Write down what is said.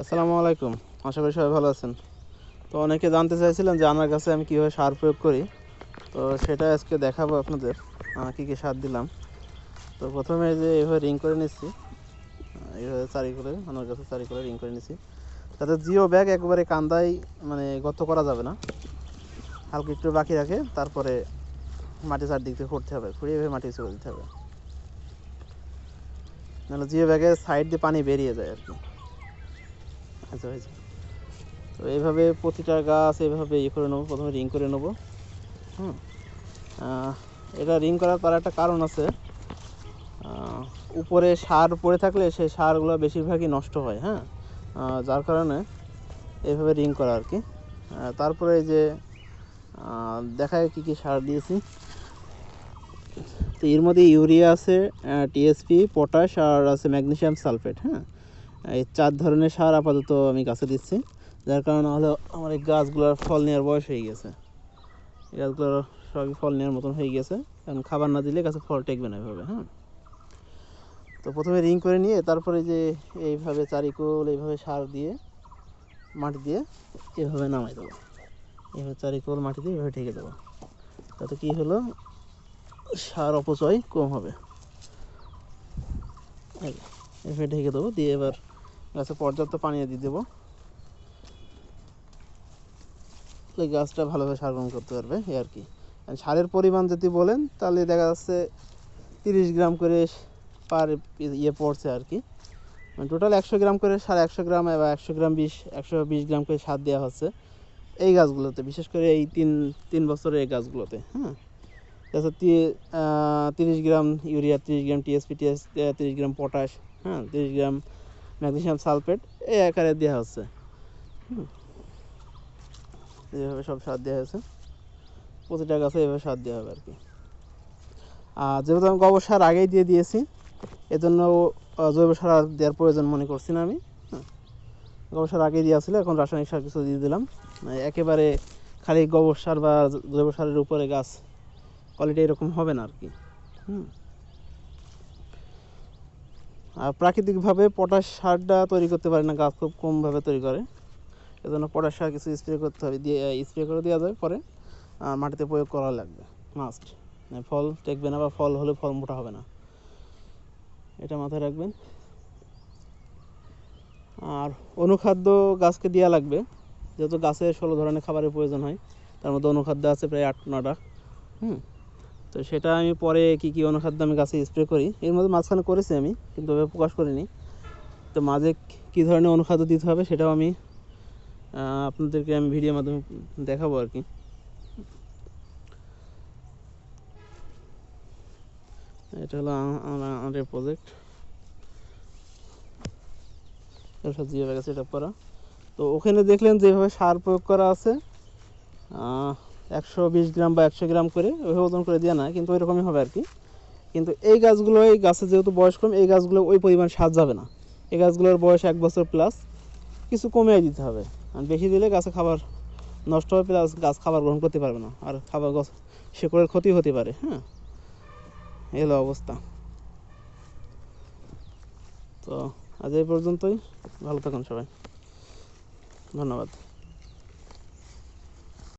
আসসালামু আলাইকুম। আশা করি সবাই ভালো আছেন। তো অনেকে জানতে চাইছিলেন যে আমার কাছে আমি কীভাবে সার প্রয়োগ করি। তো সেটা আজকে দেখাবো আপনাদের কী কী সার দিলাম। তো প্রথমে যে এইভাবে রিং করে নিচ্ছি, এইভাবে চারি করে আমার কাছে চারি করে রিং করে নিচ্ছি, তাতে জিও ব্যাগ একবারে কান্দায় মানে গর্ত করা যাবে না, হালকা একটু বাকি রাখে তারপরে মাটি চারদিক থেকে খুঁড়তে হবে, খুঁড়িয়ে এভাবে মাটি চলে দিতে হবে, নাহলে জিও ব্যাগের সাইড দিয়ে পানি বেরিয়ে যায় আর কি। আচ্ছা হয়েছে। তো এইভাবে প্রতিটা গাছ এইভাবে করে নেবো, প্রথমে রিং করে নেবো। এটা রিং করার তার একটা কারণ আছে, উপরে সার পড়ে থাকলে সেই সারগুলো বেশিরভাগই নষ্ট হয়। যার কারণে এইভাবে রিং করা আর কি। তারপরে এই যে দেখায় কী কী সার দিয়েছি। তো এর মধ্যে ইউরিয়া আছে, টিএসপি, পটাশ আর আছে ম্যাগনেসিয়াম সালফেট। এই 4 ধরনের সার আপাতত আমি গাছে দিচ্ছি, যার কারণে হলো আমার এই গাছগুলোর ফল নেওয়ার বয়স হয়ে গেছে। এই গাছগুলোর সবই ফল নেওয়ার মতন হয়ে গেছে, কারণ খাবার না দিলে গাছে ফল টেকবে না এভাবে। তো প্রথমে রিং করে নিয়ে তারপরে যে এইভাবে চারিকোল এইভাবে সার দিয়ে মাটি দিয়ে এভাবে নামাই দেবো, এইভাবে চারিকোল মাটি দিয়ে এভাবে ঢেকে দেবো, তাতে কি হলো সার অপচয় কম হবে। এভাবে ঢেকে দেবো, দিয়ে এবার গাছে পর্যাপ্ত পানি দিয়ে দেবো, গাছটা ভালোভাবে সার গ্রহণ করতে পারবে এই আর কি। সারের পরিমাণ যদি বলেন তাহলে দেখা যাচ্ছে 30 গ্রাম করে পার পড়ছে আর কি। টোটাল 100 গ্রাম করে সার, 100 গ্রাম বা 120 গ্রাম করে সার দেওয়া হচ্ছে এই গাছগুলোতে, বিশেষ করে এই তিন বছরের এই গাছগুলোতে। তাছাড়া 30 গ্রাম ইউরিয়া, 30 গ্রাম টিএসপি, 30 গ্রাম পটাশ, 30 গ্রাম ম্যাগনেসিয়াম সালফেট এই আকারে দেওয়া হচ্ছে। এইভাবে সব সার দেওয়া হয়েছে, প্রতিটা গাছে এইভাবে সার দেওয়া হবে আর কি। আর যেহেতু আমি গোবর সার আগেই দিয়ে দিয়েছি, এজন্য জৈব সার আর দেওয়ার প্রয়োজন মনে করছি না আমি। গোবর সার আগেই দেওয়া ছিল, এখন রাসায়নিক সার কিছু দিয়ে দিলাম। একেবারে খালি গোবর সার বা জৈব সারের উপরে গাছ কোয়ালিটি এরকম হবে না আর কি। আর প্রাকৃতিকভাবে পটাশ সারটা তৈরি করতে পারে না গাছ, খুব কমভাবে তৈরি করে, এজন্য পটাশ সার কিছু স্প্রে করতে হবে, দিয়ে স্প্রে করে দেওয়া যায়, পরে মাটিতে প্রয়োগ করা লাগবে মাস্ট। ফল টেকবে না, বা ফল হলে ফল মোটা হবে না, এটা মাথায় রাখবেন। আর অনুখাদ্য গাছকে দেওয়া লাগবে, যেহেতু গাছের 16 ধরনের খাবারের প্রয়োজন হয়, তার মধ্যে অনুখাদ্য আছে প্রায় 8-9টা। তো সেটা আমি পরে কী কী অনুখাদ্য আমি গাছে স্প্রে করি এর মধ্যে মাঝখানে করেছি আমি, কিন্তু ওভাবে প্রকাশ করিনি। তো মাঝে কী ধরনের অনুখাদ্য দিতে হবে সেটাও আমি আপনাদেরকে আমি ভিডিওর মাধ্যমে দেখাবো আর কি। এটা হলো আমাদের প্রজেক্ট, জিও ব্যাগে সেট আপ করা। তো ওখানে দেখলেন যেভাবে সার প্রয়োগ করা আছে, 120 গ্রাম বা 100 গ্রাম করে ওইভাবে ওজন করে দেওয়া না, কিন্তু ওই রকমই হবে আর কি। কিন্তু এই গাছগুলো, এই গাছের যেহেতু বয়স কম, এই গাছগুলো ওই পরিমাণ সার যাবে না। এই গাছগুলোর বয়স 1 বছর প্লাস, কিছু কমিয়ে দিতে হবে, আর বেশি দিলে গাছে খাবার নষ্ট হবে, প্লাস গাছ খাবার গ্রহণ করতে পারবে না, আর খাবার গাছ শেকড়ের ক্ষতি হতে পারে। এই হলো অবস্থা। তো আজ এই পর্যন্তই, ভালো থাকুন সবাই, ধন্যবাদ।